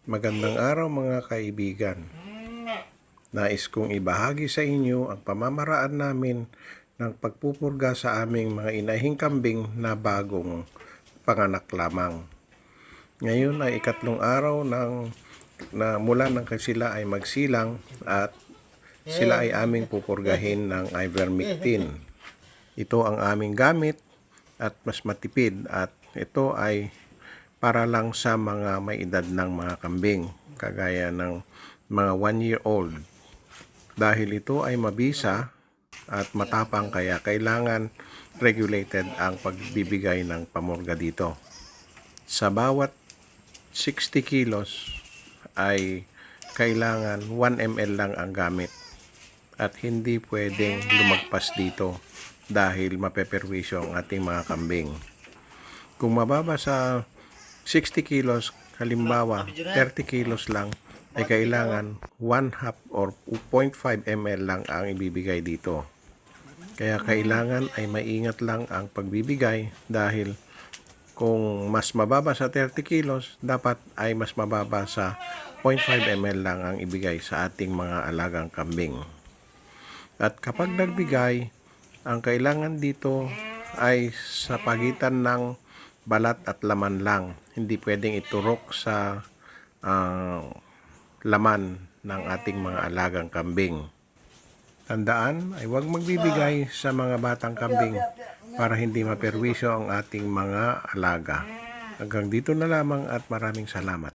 Magandang araw mga kaibigan. Nais kong ibahagi sa inyo ang pamamaraan namin ng pagpupurga sa aming mga inahing kambing na bagong panganak lamang. Ngayon ay ikatlong araw na mula nang sila ay magsilang at sila ay aming pupurgahin ng ivermectin. Ito ang aming gamit at mas matipid at ito ay para lang sa mga may edad ng mga kambing, kagaya ng mga 1-year-old. Dahil ito ay mabisa at matapang kaya kailangan regulated ang pagbibigay ng pamurga dito. Sa bawat 60 kilos ay kailangan 1 ml lang ang gamit at hindi pwedeng lumagpas dito dahil mapeperwisyo ang ating mga kambing. Kung mababa sa 60 kilos, halimbawa 30 kilos lang, ay kailangan 1/2 or 0.5 ml lang ang ibibigay dito. Kaya kailangan ay maingat lang ang pagbibigay dahil kung mas mababa sa 30 kilos, dapat ay mas mababa sa 0.5 ml lang ang ibigay sa ating mga alagang kambing. At kapag nagbigay, ang kailangan dito ay sa pagitan ng balat at laman lang. Hindi pwedeng iturok sa laman ng ating mga alagang kambing. Tandaan ay huwag magbibigay sa mga batang kambing para hindi maperwisyo ang ating mga alaga. Hanggang dito na lamang at maraming salamat.